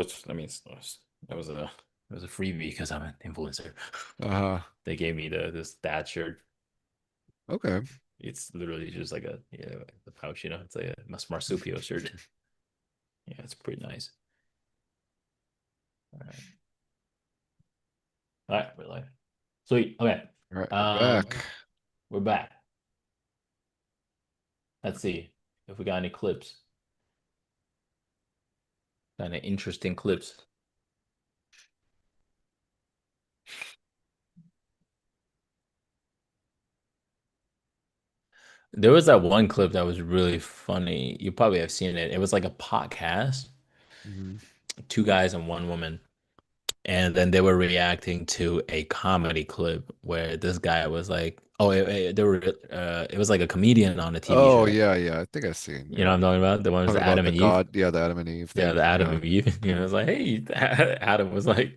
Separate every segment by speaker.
Speaker 1: was, I mean, that was a freebie because I'm an influencer.
Speaker 2: Uh-huh.
Speaker 1: They gave me this dad shirt.
Speaker 2: Okay.
Speaker 1: It's literally just like the pouch, it's like a marsupial shirt. Yeah, it's pretty nice. All right. All right, we're live. Sweet. Okay.
Speaker 2: All right, we're back.
Speaker 1: Um, we're back. Let's see if we got any clips. Got any interesting clips. There was that one clip that was really funny. You probably have seen it. It was like a podcast,
Speaker 2: Hmm.
Speaker 1: two guys and one woman. And then they were reacting to a comedy clip where this guy was like, "Oh, it was like a comedian on a TV
Speaker 2: Oh
Speaker 1: show.
Speaker 2: yeah, yeah. I think I've seen,
Speaker 1: You know what I'm talking about? The one was
Speaker 2: talking
Speaker 1: the
Speaker 2: about
Speaker 1: Adam
Speaker 2: the
Speaker 1: and Eve.
Speaker 2: God, yeah, the Adam and Eve
Speaker 1: Yeah,
Speaker 2: thing.
Speaker 1: the Adam
Speaker 2: Yeah.
Speaker 1: and Eve. It's like, hey, Adam was like,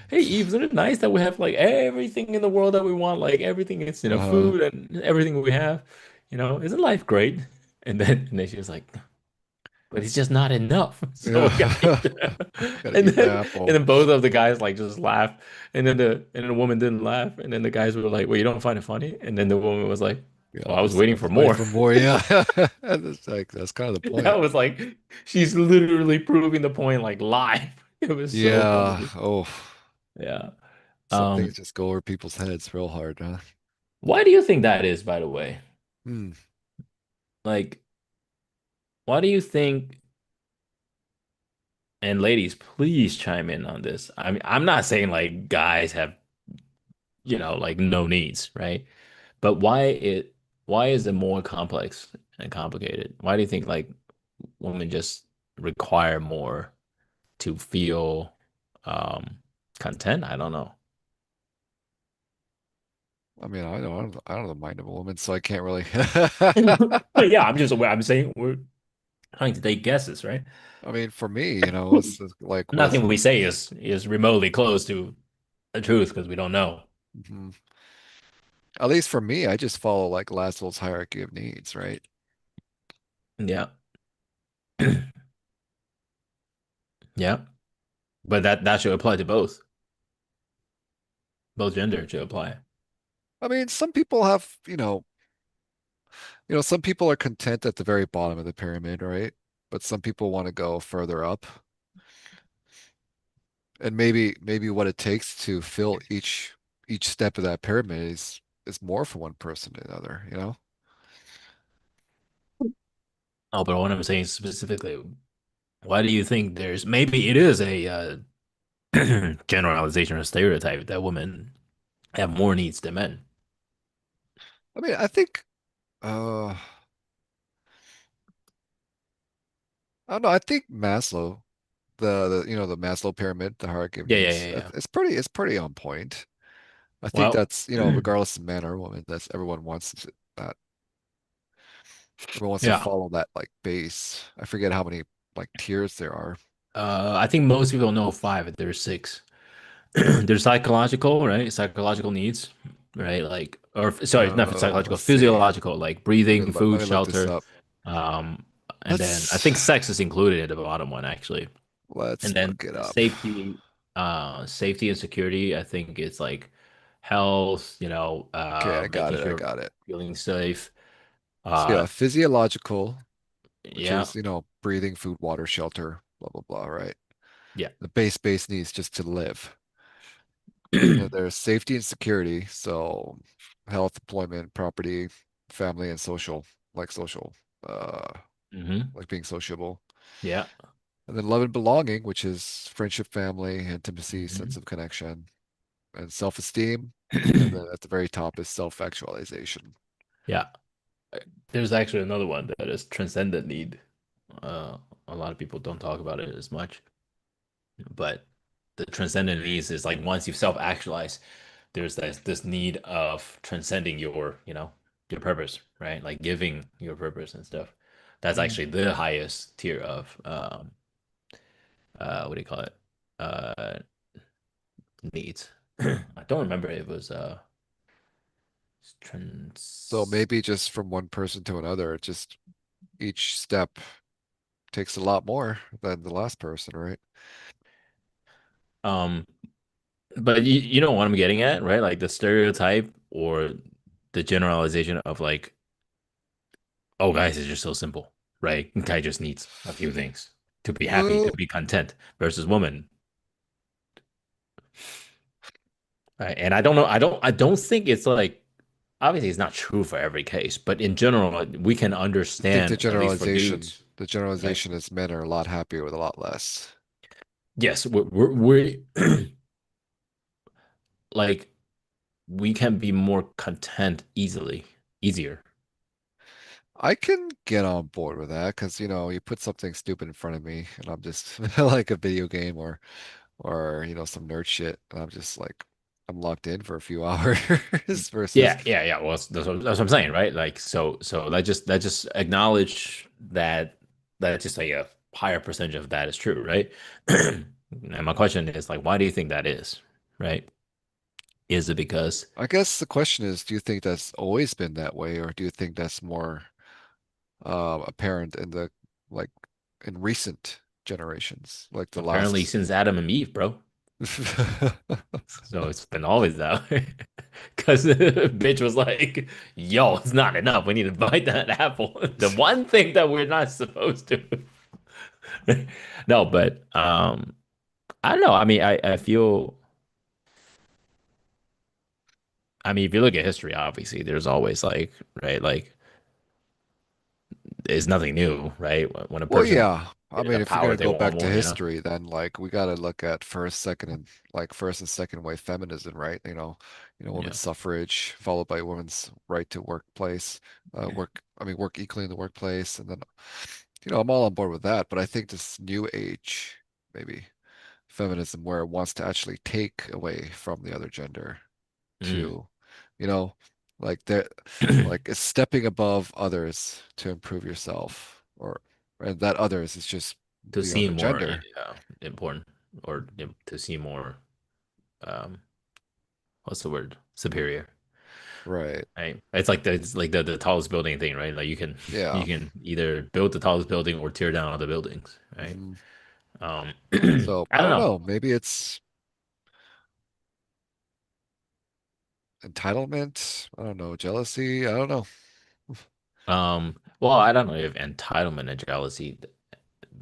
Speaker 1: hey, Eve, isn't it nice that we have like everything in the world that we want, like everything is,
Speaker 2: Uh-huh.
Speaker 1: food and everything we have, isn't life great? And then she was like, but it's just not enough. So we gotta eat
Speaker 2: Yeah.
Speaker 1: the
Speaker 2: Gotta
Speaker 1: and
Speaker 2: eat the
Speaker 1: then and
Speaker 2: apple.
Speaker 1: then both of the guys like just laugh, and then the woman didn't laugh, and then the guys were like, "Well, you don't find it funny?" And then the woman was like,
Speaker 2: Yeah,
Speaker 1: "Oh, I was waiting
Speaker 2: I
Speaker 1: for
Speaker 2: was waiting
Speaker 1: more."
Speaker 2: for more. Yeah. That's like that's kind of the
Speaker 1: That
Speaker 2: point.
Speaker 1: was like she's literally proving the point like live. It was so
Speaker 2: Yeah.
Speaker 1: funny.
Speaker 2: Oh,
Speaker 1: Yeah.
Speaker 2: some things
Speaker 1: Um,
Speaker 2: just go over people's heads real hard, huh?
Speaker 1: why do you think that is, by the way?
Speaker 2: Hmm.
Speaker 1: Like, why do you think, and ladies, please chime in on this. I mean, I'm not saying like guys have, like no needs, right? But why is it more complex and complicated? Why do you think like women just require more to feel um content? I don't know.
Speaker 2: I mean, I don't mind a woman, so I can't really.
Speaker 1: Yeah, I'm just aware. I'm saying we're trying to take guesses, right?
Speaker 2: I mean, for me, it's like with
Speaker 1: Nothing we say is remotely close to the truth because we don't know.
Speaker 2: mhm. At least for me, I just follow like Maslow's hierarchy of needs, right?
Speaker 1: Yeah. Yeah. But that should apply to both. Both gender should apply.
Speaker 2: I mean, some people have, some people are content at the very bottom of the pyramid, right? But some people want to go further up. And maybe what it takes to fill each step of that pyramid is more for one person than another, you know?
Speaker 1: Oh, but what I'm saying specifically, why do you think there's maybe it is a generalization or stereotype that women have more needs than men?
Speaker 2: I mean, I think uh I don't know, I think Maslow, the Maslow pyramid, the hierarchy of
Speaker 1: Yeah, yeah,
Speaker 2: needs,
Speaker 1: yeah, yeah.
Speaker 2: it's pretty on point. I think
Speaker 1: Well,
Speaker 2: that's, regardless of man or woman, that's that everyone wants to
Speaker 1: yeah.
Speaker 2: follow that like base. I forget how many like tiers there are.
Speaker 1: I think most people know five, but there's six. There's psychological, right? Psychological needs, right? Like, or sorry, not for psychological,
Speaker 2: Let's see.
Speaker 1: physiological, like breathing,
Speaker 2: Let
Speaker 1: food,
Speaker 2: me look this
Speaker 1: shelter.
Speaker 2: up.
Speaker 1: Um, and then I
Speaker 2: Let's
Speaker 1: think sex is included in the bottom one, actually. And
Speaker 2: let's
Speaker 1: then
Speaker 2: look it up.
Speaker 1: safety and security, I think it's like health,
Speaker 2: Okay, I got
Speaker 1: making
Speaker 2: it. I
Speaker 1: sure
Speaker 2: got it.
Speaker 1: feeling safe.
Speaker 2: So
Speaker 1: Uh,
Speaker 2: yeah, physiological, which
Speaker 1: yeah,
Speaker 2: is, breathing, food, water, shelter, blah blah blah, right?
Speaker 1: yeah.
Speaker 2: The base needs just to live. And then there's safety and security, so health, employment, property, family, and social, like social, uh,
Speaker 1: Hmm.
Speaker 2: like being sociable.
Speaker 1: Yeah.
Speaker 2: And then love and belonging, which is friendship, family, intimacy, sense
Speaker 1: Hmm.
Speaker 2: of connection, and self-esteem. And then at the very top is self-actualization.
Speaker 1: Yeah. There's actually another one that is transcendent need. Uh, a lot of people don't talk about it as much, but the transcendent needs is like once you've self-actualized, there's this need of transcending your purpose, right? Like giving your purpose and stuff. That's
Speaker 2: Mm.
Speaker 1: actually the highest tier of what do you call it? Uh, needs. I don't remember if it was
Speaker 2: So
Speaker 1: trans.
Speaker 2: maybe just from one person to another, just each step takes a lot more than the last person, right?
Speaker 1: Um, but you know what I'm getting at, right? Like the stereotype or the generalization of like, oh, guys, it's just so simple, right? Guy just needs a few things to be happy, to
Speaker 2: Well,
Speaker 1: be content, versus woman. Right? And I don't know, I don't think it's like obviously it's not true for every case, but in general, we can
Speaker 2: I think
Speaker 1: understand at least for dudes,
Speaker 2: the
Speaker 1: right?
Speaker 2: generalization is men are a lot happier with a lot less.
Speaker 1: Yes, we're like we can be more content easier.
Speaker 2: I can get on board with that because, you put something stupid in front of me and I'm just like a video game or, some nerd shit. And I'm just like, I'm locked in for a few hours versus,
Speaker 1: Yeah. Well, that's what I'm saying, right? Like, so let's just acknowledge that just like a higher percentage of that is true, right? And my question is like, why do you think that is, right? Is it because
Speaker 2: I guess the question is, do you think that's always been that way or do you think that's more apparent in like, in recent generations, like the
Speaker 1: apparently
Speaker 2: last.
Speaker 1: since Adam and Eve, bro? So it's been always that way. Because bitch was like, yo, it's not enough. We need to bite that apple. The one thing that we're not supposed to. No, but I don't know. I mean, I feel I mean, if you look at history, obviously there's always like, right, like it's nothing new, right? When a
Speaker 2: Well,
Speaker 1: person
Speaker 2: yeah. I
Speaker 1: is
Speaker 2: mean,
Speaker 1: in
Speaker 2: if you're
Speaker 1: power,
Speaker 2: gonna
Speaker 1: they
Speaker 2: go
Speaker 1: want
Speaker 2: back to
Speaker 1: more,
Speaker 2: history, then like we gotta look at first and second wave feminism, right?
Speaker 1: Yeah.
Speaker 2: Women's suffrage, followed by women's right to workplace, work equally in the workplace, and then, I'm all on board with that. But I think this new age, maybe feminism, where it wants to actually take away from the other gender
Speaker 1: Mm.
Speaker 2: to, you know, like they're like it's stepping above others to improve yourself, and that others is just
Speaker 1: To
Speaker 2: the
Speaker 1: seem
Speaker 2: other
Speaker 1: more
Speaker 2: gender.
Speaker 1: important or to seem more um what's the word? Superior.
Speaker 2: Right.
Speaker 1: Right. It's like the tallest building thing, right? Like you can
Speaker 2: Yeah.
Speaker 1: you can either build the tallest building or tear down other buildings, right?
Speaker 2: hmm
Speaker 1: Um
Speaker 2: So
Speaker 1: I
Speaker 2: I
Speaker 1: don't
Speaker 2: don't
Speaker 1: know.
Speaker 2: know. Maybe it's entitlement. I don't know. Jealousy. I don't know.
Speaker 1: Well, I don't know if entitlement and jealousy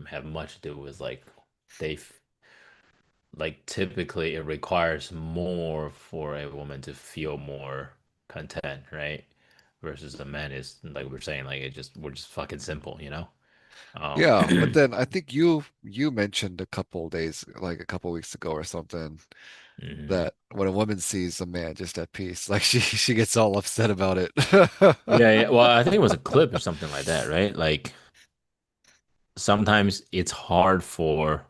Speaker 1: have much to do with like they like typically it requires more for a woman to feel more content, right? Versus a man is like we're saying, like we're just fucking simple, you know?
Speaker 2: Yeah, but then I think you mentioned a couple days, like a couple weeks ago or something,
Speaker 1: Mhm.
Speaker 2: that when a woman sees a man just at peace, like she gets all upset about it.
Speaker 1: Yeah. Well, I think it was a clip or something like that, right? Like sometimes it's hard for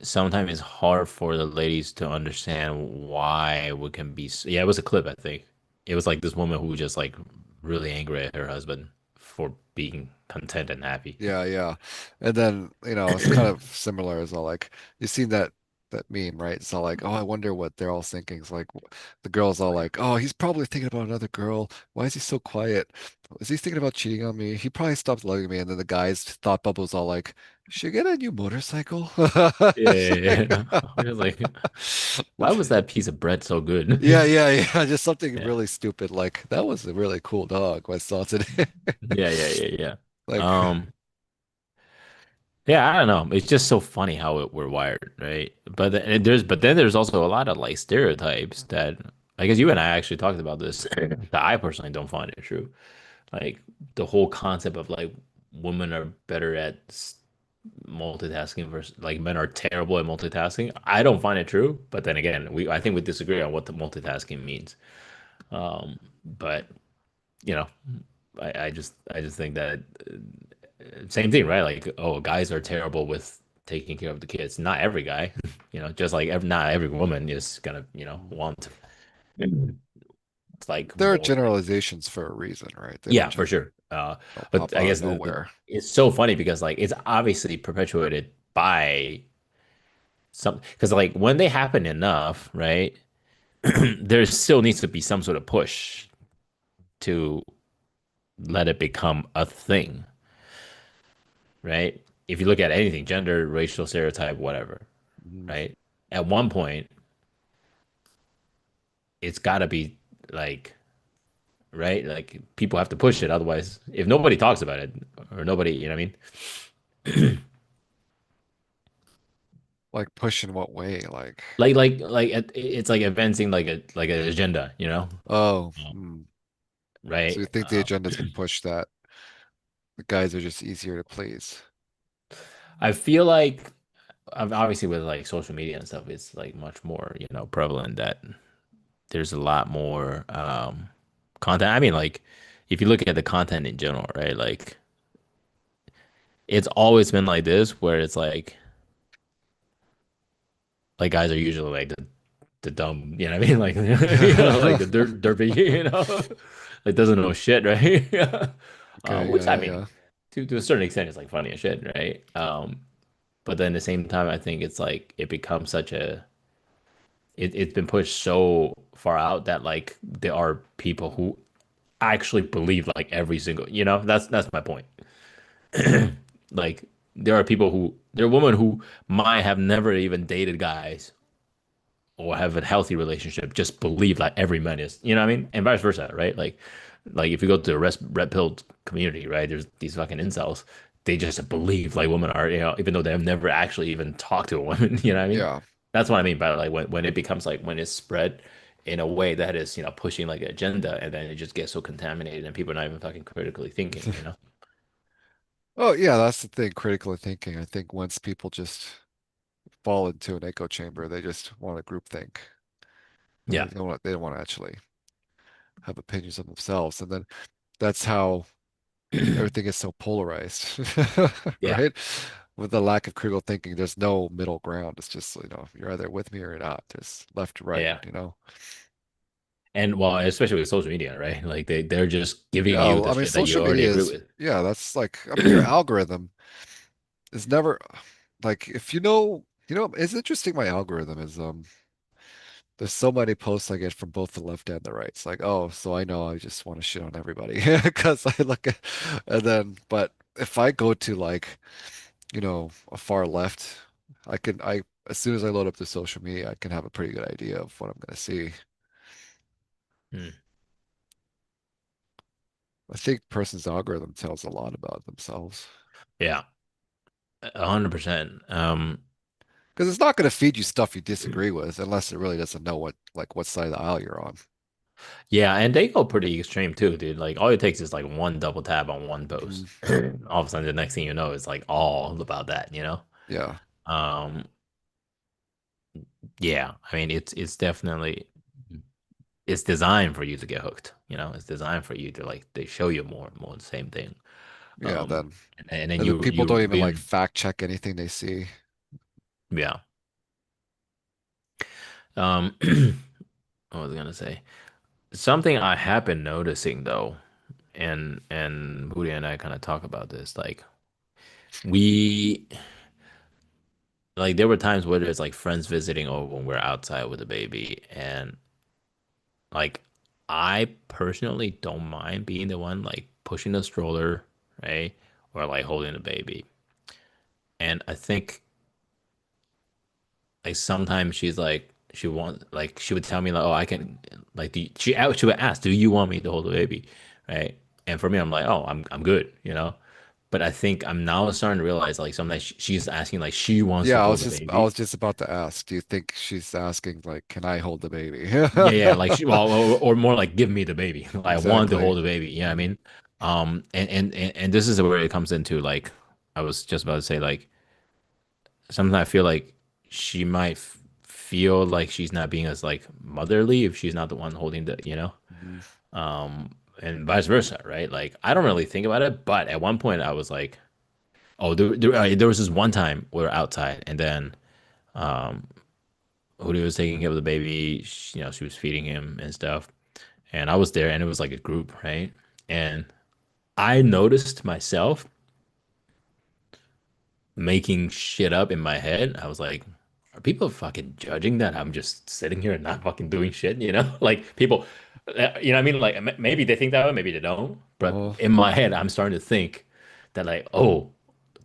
Speaker 1: sometimes it's hard for the ladies to understand why we can be. Yeah, it was a clip, I think. It was like this woman who was just like really angry at her husband for being content and happy.
Speaker 2: Yeah, yeah. And then, it's kind of similar as well. Like you've seen that meme, right? It's all like, oh, I wonder what they're all thinking. It's like the girl's all like, oh, he's probably thinking about another girl. Why is he so quiet? Is he thinking about cheating on me? He probably stopped loving me. And then the guy's thought bubble's all like, should I get a new motorcycle?
Speaker 1: Yeah,
Speaker 2: It's
Speaker 1: yeah,
Speaker 2: like,
Speaker 1: yeah. I was like, why was that piece of bread so good?
Speaker 2: yeah, yeah, yeah. Just something
Speaker 1: Yeah,
Speaker 2: really stupid. Like that was a really cool dog. I saw today.
Speaker 1: yeah.
Speaker 2: Like,
Speaker 1: Um, yeah, I don't know. It's just so funny how we're wired, right? But then there's also a lot of like stereotypes that I guess you and I actually talked about this that I personally don't find it true. Like the whole concept of like women are better at multitasking versus like men are terrible at multitasking. I don't find it true, but then again, I think we disagree on what the multitasking means. But you know, I just think that same thing, right? Like, oh, guys are terrible with taking care of the kids. Not every guy, just like not every woman is gonna, want like
Speaker 2: there are
Speaker 1: more.
Speaker 2: generalizations for a reason, right? They don't
Speaker 1: Yeah, for
Speaker 2: just
Speaker 1: sure. But
Speaker 2: pop
Speaker 1: I
Speaker 2: out of
Speaker 1: guess
Speaker 2: nowhere.
Speaker 1: it's so funny because like it's obviously perpetuated by some because like when they happen enough, right? There still needs to be some sort of push to let it become a thing, right? If you look at anything, gender, racial stereotype, whatever.
Speaker 2: Mhm.
Speaker 1: right? At one point, it's got to be like, right? Like people have to push it. Otherwise, if nobody talks about it or nobody, you know what I mean?
Speaker 2: Like push in what way? Like,
Speaker 1: It's like advancing like an agenda, you know?
Speaker 2: oh,
Speaker 1: Um,
Speaker 2: so
Speaker 1: right?
Speaker 2: you think the agenda's been pushed that the guys are just easier to please?
Speaker 1: I feel like obviously with like social media and stuff, it's like much more, prevalent that there's a lot more content. I mean, like if you look at the content in general, right? Like it's always been like this, where it's like guys are usually like the dumb, you know what I mean? Like like the derpy, like doesn't know shit, right?
Speaker 2: Okay,
Speaker 1: Which
Speaker 2: yeah,
Speaker 1: I
Speaker 2: yeah,
Speaker 1: mean,
Speaker 2: yeah.
Speaker 1: to a certain extent, it's like funny as shit, right? But then at the same time, I think it's like it becomes such a it's been pushed so far out that like there are people who actually believe like every single, that's my point. Like there are women who might have never even dated guys or have a healthy relationship, just believe like every man is, you know what I mean? And vice versa, right? Like if you go to the red pill community, right? There's these fucking incels. They just believe like women are, even though they have never actually even talked to a woman, you know what I mean?
Speaker 2: Yeah.
Speaker 1: That's what I mean by like when it becomes like when it's spread in a way that is, pushing like an agenda and then it just gets so contaminated and people are not even fucking critically thinking, you know?
Speaker 2: Oh, yeah, that's the thing, critical thinking. I think once people just fall into an echo chamber, they just want to group think.
Speaker 1: Yeah.
Speaker 2: They don't want to actually have opinions of themselves. And then that's how everything is so polarized,
Speaker 1: Yeah.
Speaker 2: right? With the lack of critical thinking, there's no middle ground. It's just, you're either with me or you're not. There's left to right,
Speaker 1: Yeah.
Speaker 2: you know?
Speaker 1: And well, especially with social media, right? Like they're just giving
Speaker 2: Yeah,
Speaker 1: you
Speaker 2: well,
Speaker 1: the
Speaker 2: I mean,
Speaker 1: shit that you
Speaker 2: social
Speaker 1: already
Speaker 2: media
Speaker 1: agree
Speaker 2: is,
Speaker 1: with.
Speaker 2: yeah, that's like, I mean, your algorithm is never like, if it's interesting. My algorithm is, there's so many posts I get from both the left and the right. It's like, oh, so I know I just want to shit on everybody because I look at, and then, but if I go to like, a far left, as soon as I load up the social media, I can have a pretty good idea of what I'm going to see.
Speaker 1: Hmm.
Speaker 2: I think person's algorithm tells a lot about themselves
Speaker 1: Yeah, 100%.
Speaker 2: because it's not going to feed you stuff you disagree with unless it really doesn't know what side of the aisle you're on.
Speaker 1: Yeah, and they go pretty extreme too, dude. Like all it takes is like one double tap on one
Speaker 2: Mhm.
Speaker 1: post. All of a sudden, the next thing you know, it's like all about that, you know?
Speaker 2: Yeah,
Speaker 1: Um, yeah, I mean, it's definitely it's designed for you to get hooked, you know? It's designed for you to like they show you more and more the same thing.
Speaker 2: yeah.
Speaker 1: Um,
Speaker 2: Then
Speaker 1: and then
Speaker 2: and then
Speaker 1: you
Speaker 2: people don't
Speaker 1: you
Speaker 2: even like
Speaker 1: being
Speaker 2: fact check anything they see.
Speaker 1: yeah. What was I gonna say? Something I have been noticing though, and Booty and I kind of talk about this, we like there were times where there's like friends visiting over when we're outside with a baby, and like I personally don't mind being the one like pushing the stroller, right? Or like holding the baby. And I think like sometimes she's like she would tell me like, oh, I can like she would ask, do you want me to hold the baby? Right? And for me, I'm like, oh, I'm good, you know? But I think I'm now starting to realize like sometimes she's asking like she wants to
Speaker 2: Yeah,
Speaker 1: hold the
Speaker 2: I was
Speaker 1: baby.
Speaker 2: just about to ask, do you think she's asking like, can I hold the baby?
Speaker 1: Yeah, yeah, like well, or more like give me the baby. Like, I want to
Speaker 2: Exactly.
Speaker 1: hold the baby. You know what I
Speaker 2: Mhm.
Speaker 1: mean? And this is where it comes into like I was just about to say like sometimes I feel like she might feel like she's not being as like motherly if she's not the one holding the,
Speaker 2: Mhm.
Speaker 1: and vice versa, right? Like I don't really think about it, but at one point I was like, oh, there was this one time we were outside and then Hootie was taking care of the baby. She was feeding him and stuff. And I was there, and it was like a group, right? And I noticed myself making shit up in my head. I was like, are people fucking judging that I'm just sitting here and not fucking doing shit? Like people, you know what I mean? Like maybe they think that way, maybe they don't. But
Speaker 2: Oh,
Speaker 1: in my head, I'm starting to think that like, oh,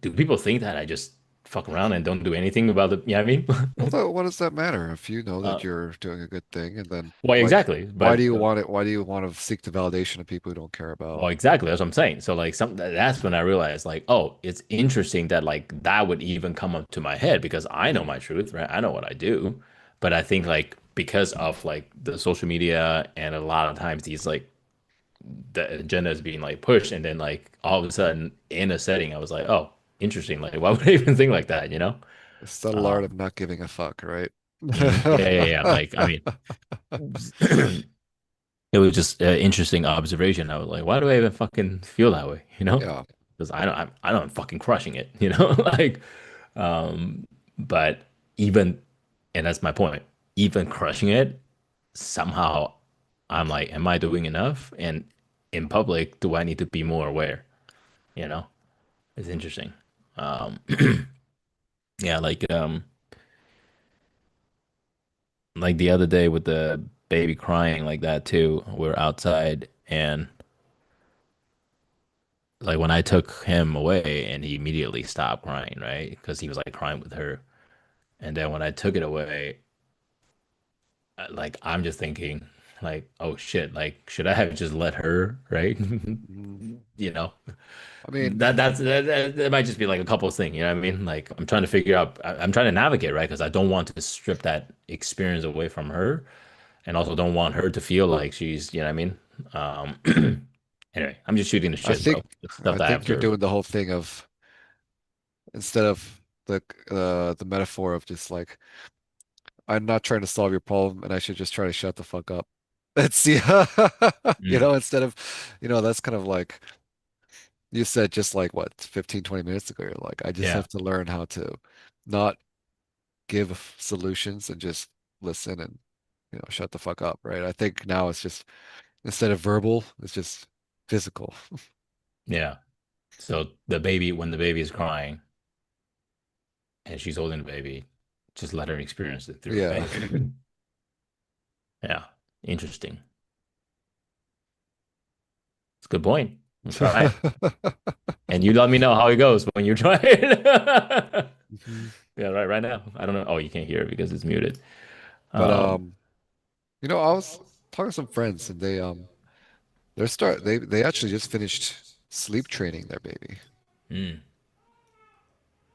Speaker 1: do people think that I just fuck around and don't do anything about the, you know what I
Speaker 2: Well,
Speaker 1: mean?
Speaker 2: though, what does that matter if you know that
Speaker 1: Uh,
Speaker 2: you're doing a good thing, and then
Speaker 1: well,
Speaker 2: like,
Speaker 1: exactly.
Speaker 2: why do
Speaker 1: But
Speaker 2: you want it? Why do you want to seek the validation of people who don't care about?
Speaker 1: well, exactly. That's what I'm saying. So like that's when I realized like, oh, it's interesting that like that would even come up to my head because I know my truth, right? I know what I do. But I think like because of like the social media and a lot of times these like the agenda is being like pushed and then like all of a sudden in a setting I was like, oh, interesting. Like why would I even think like that, you know?
Speaker 2: The subtle art
Speaker 1: Um,
Speaker 2: of not giving a fuck, right?
Speaker 1: yeah, yeah, yeah. Like I mean, it was just an interesting observation. I was like, why do I even fucking feel that way? You know?
Speaker 2: Yeah,
Speaker 1: Because I know I'm fucking crushing it. You know, like, um, but even, and that's my point. Even crushing it, somehow, I'm like, am I doing enough? And in public, do I need to be more aware? You know, it's interesting. Um, yeah, like the other day with the baby crying like that too. We're outside and like when I took him away and he immediately stopped crying, right? Because he was like crying with her. And then when I took it away, like I'm just thinking, like, oh shit, like should I have just let her, right?
Speaker 2: mm,
Speaker 1: You know,
Speaker 2: I mean,
Speaker 1: that might just be like a couple of things, you know what I mean? Like I'm trying to figure out, I'm trying to navigate, right? Because I don't want to strip that experience away from her, and also don't want her to feel like she's, you know what I mean? Anyway, I'm just shooting the
Speaker 2: I
Speaker 1: shit,
Speaker 2: think
Speaker 1: bro. The stuff
Speaker 2: I
Speaker 1: that I
Speaker 2: think you're
Speaker 1: observe.
Speaker 2: doing the whole thing of instead of the metaphor of just like I'm not trying to solve your problem and I should just try to shut the fuck up. Let's see,
Speaker 1: Mm,
Speaker 2: instead of, that's kind of like you said just like what, 15, 20 minutes ago, you're like, I just
Speaker 1: yeah.
Speaker 2: have to learn how to not give solutions and just listen and, shut the fuck up, right? I think now it's just instead of verbal, it's just physical.
Speaker 1: Yeah. So when the baby is crying and she's holding the baby, just let her experience it through,
Speaker 2: Yeah.
Speaker 1: right? Yeah. Interesting. It's a good point. I'll try it. And you let me know how it goes when you try it.
Speaker 2: Mhm.
Speaker 1: Yeah, right now. I don't know. Oh, you can't hear it because it's muted.
Speaker 2: But
Speaker 1: Um,
Speaker 2: I was talking to some friends and they actually just finished sleep training their baby.
Speaker 1: mm,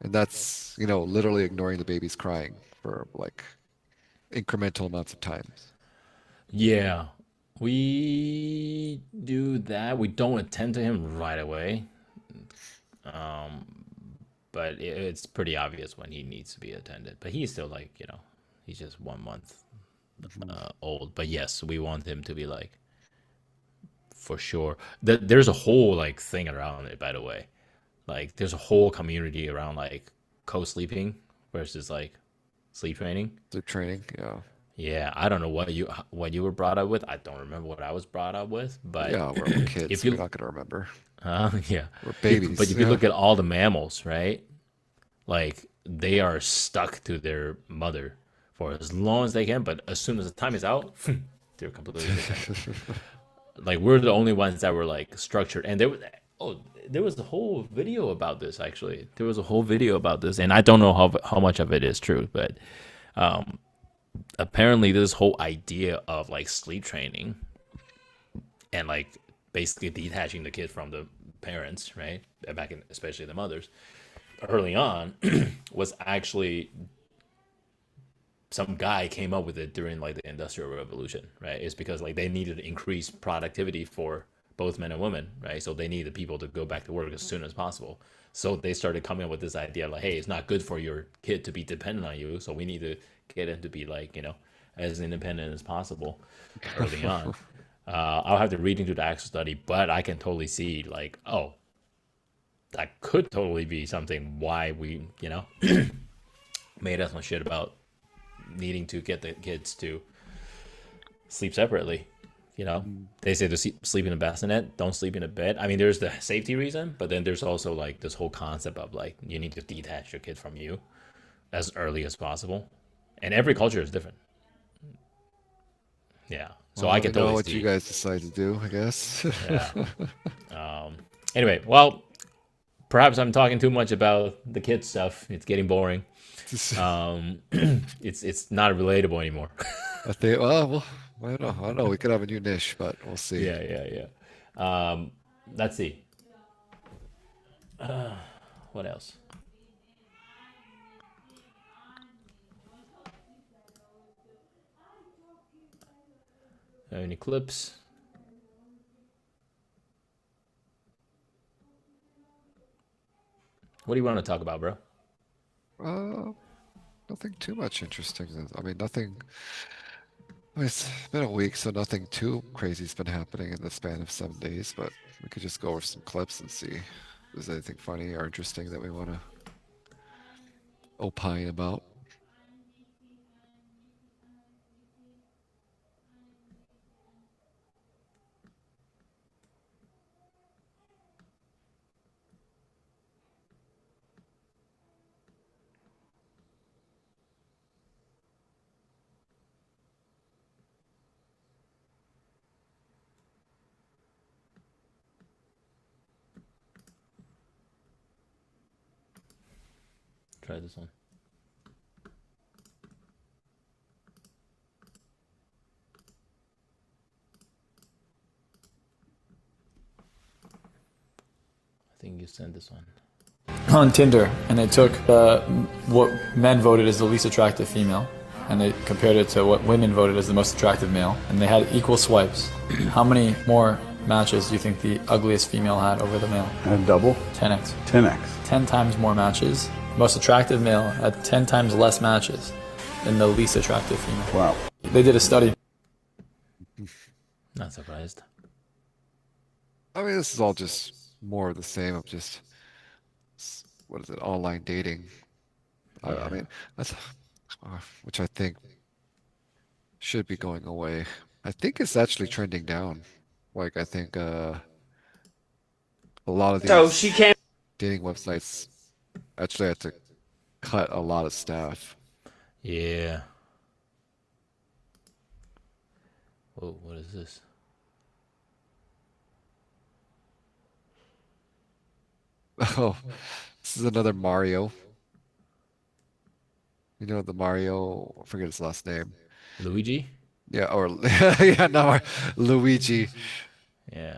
Speaker 2: And that's, literally ignoring the baby's crying for like incremental amounts of time.
Speaker 1: yeah. We do that. We don't attend to him right away. Um, but it's pretty obvious when he needs to be attended. But he's still like, he's just 1 month
Speaker 2: Mhm.
Speaker 1: old. But yes, we want him to be like for sure. There's a whole like thing around it, by the way. Like there's a whole community around like co-sleeping versus like sleep training.
Speaker 2: Sleep training, yeah.
Speaker 1: Yeah, I don't know what you were brought up with. I don't remember what I was brought up with, but
Speaker 2: Yeah, we're
Speaker 1: if
Speaker 2: kids. We're
Speaker 1: you
Speaker 2: not gonna remember.
Speaker 1: yeah,
Speaker 2: We're
Speaker 1: but
Speaker 2: babies.
Speaker 1: if you
Speaker 2: Yeah.
Speaker 1: look at all the mammals, right? Like they are stuck to their mother for as long as they can, but as soon as the time is out, they're completely independent. Like we're the only ones that were like structured, and there was a whole video about this actually. There was a whole video about this, and I don't know how much of it is true, but apparently this whole idea of like sleep training and like basically detaching the kid from the parents, right? Back in especially the mothers early on was actually some guy came up with it during like the industrial revolution, right? It's because like they needed to increase productivity for both men and women, right? So they needed people to go back to work as soon as possible. So they started coming up with this idea like, hey, it's not good for your kid to be dependent on you, so we need to get him to be like, as independent as possible early on. I'll have to read into the actual study, but I can totally see like, oh, that could totally be something why we, made us some shit about needing to get the kids to sleep separately. You know,
Speaker 2: Mhm.
Speaker 1: they say to sleep in a bassinet, don't sleep in a bed. I mean, there's the safety reason, but then there's also like this whole concept of like you need to detach your kid from you as early as possible. And every culture is different. Yeah. So
Speaker 2: Well,
Speaker 1: I
Speaker 2: let me
Speaker 1: can
Speaker 2: know
Speaker 1: totally
Speaker 2: what you
Speaker 1: see.
Speaker 2: guys decide to do, I guess.
Speaker 1: Yeah. Anyway, well, perhaps I'm talking too much about the kids stuff. It's getting boring. It's not relatable anymore.
Speaker 2: I think, well, I don't know. I don't know. We could have a new niche, but we'll see.
Speaker 1: Yeah, yeah, yeah. Let's see. What else? Any clips? What do you want to talk about, bro?
Speaker 2: Uh, Nothing too much interesting. I mean, nothing. I mean, it's been a week, so nothing too crazy's been happening in the span of 7 days. But we could just go over some clips and see if there's anything funny or interesting that we want to opine about.
Speaker 1: Try this one. I think you sent this one.
Speaker 3: On Tinder, and they took what men voted as the least attractive female, and they compared it to what women voted as the most attractive male, and they had equal swipes. How many more matches do you think the ugliest female had over the male?
Speaker 4: And double?
Speaker 3: 10x.
Speaker 4: 10x.
Speaker 3: 10 times more matches. Most attractive male had 10 times less matches than the least attractive female.
Speaker 4: Wow.
Speaker 3: They did a study.
Speaker 1: Not surprised.
Speaker 2: I mean, this is all just more of the same of just what is it, online dating. I
Speaker 1: Yeah.
Speaker 2: mean, that's which I think should be going away. I think it's actually trending down. Like I think a lot of
Speaker 5: So she
Speaker 2: these
Speaker 5: came.
Speaker 2: dating websites actually had to cut a lot of staff.
Speaker 1: Yeah. Whoa, what is this?
Speaker 2: Oh, this is another Mario. You know the Mario, I forget his last name.
Speaker 1: Luigi?
Speaker 2: Yeah, or yeah, no, Luigi.
Speaker 1: Yeah.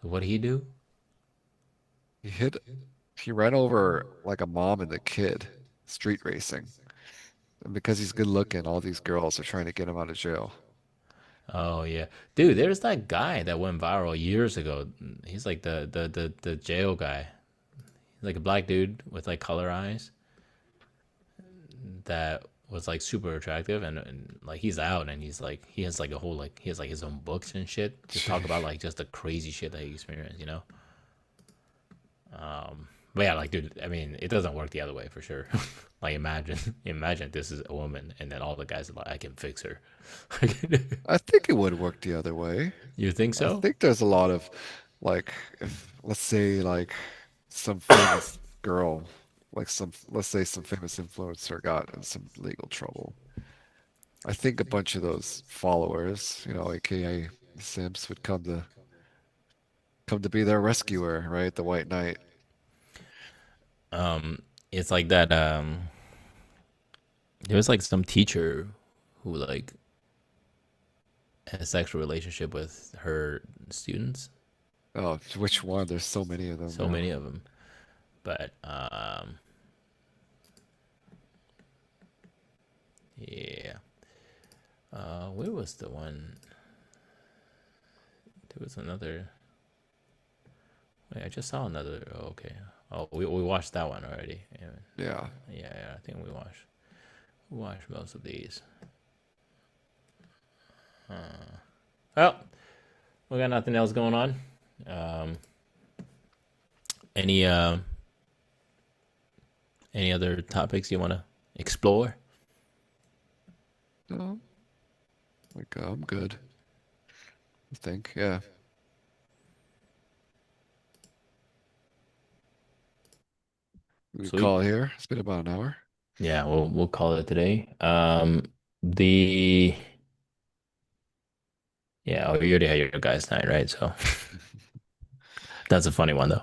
Speaker 1: So what did he do?
Speaker 2: He hit, he ran over like a mom and a kid, street racing. And because he's good looking, all these girls are trying to get him out of jail.
Speaker 1: Oh yeah, dude. There's that guy that went viral years ago. He's like the jail guy. He's like a black dude with like color eyes that was like super attractive, and like he's out, and he's like he has like a whole like he has like his own books and shit to talk about like just the crazy shit that he experienced, you know. But yeah, like dude, I mean, it doesn't work the other way for sure. Like imagine this is a woman, and then all the guys are like, I can fix her.
Speaker 2: I think it would work the other way.
Speaker 1: You think
Speaker 2: I
Speaker 1: so?
Speaker 2: think there's a lot of like if let's say like some famous girl, like some let's say some famous influencer got in some legal trouble. I think a bunch of those followers, aka simps, would come to be their rescuer, right? The White Knight.
Speaker 1: It's like that. There was like some teacher who like had a sexual relationship with her students.
Speaker 2: Oh, which one? There's so many of them
Speaker 1: So
Speaker 2: now.
Speaker 1: many of them. But yeah. Where was the one? There was another. Wait, I just saw another. Oh, okay. Oh, we watched that one already. Yeah,
Speaker 2: Yeah.
Speaker 1: yeah, yeah. I think we watched most of these. Well, we got nothing else going on. Um, any any other topics you want to explore?
Speaker 2: No, like I'm good. I think. Yeah. We could
Speaker 1: Sweet.
Speaker 2: call it here. It's been about an hour.
Speaker 1: Yeah, we'll call it today. The yeah, oh, you already had your guys' night, right? So That's a funny one though.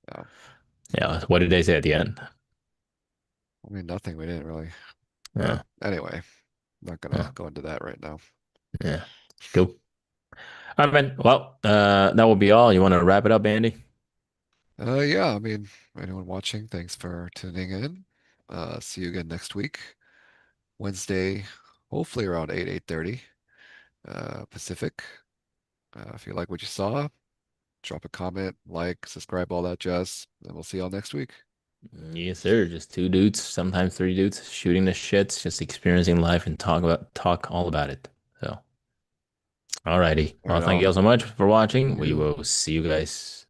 Speaker 2: Yeah.
Speaker 1: Yeah. What did they say at the end?
Speaker 2: I mean, nothing. We didn't really. But
Speaker 1: Yeah.
Speaker 2: anyway, not gonna
Speaker 1: Yeah.
Speaker 2: go into that right now.
Speaker 1: Yeah. Cool. All right, man. Well, that will be all. You want to wrap it up, Andy?
Speaker 2: Yeah, I mean, anyone watching, thanks for tuning in. See you again next week, Wednesday, hopefully around 8, 8:30, Pacific. If you like what you saw, drop a comment, like, subscribe, all that jazz, and we'll see y'all next week.
Speaker 1: Yes, sir. Just two dudes, sometimes three dudes, shooting the shits, just experiencing life and talk all about it. So, alrighty. Well,
Speaker 2: Right
Speaker 1: thank you
Speaker 2: on.
Speaker 1: all so much for watching. We
Speaker 2: You.
Speaker 1: will see you guys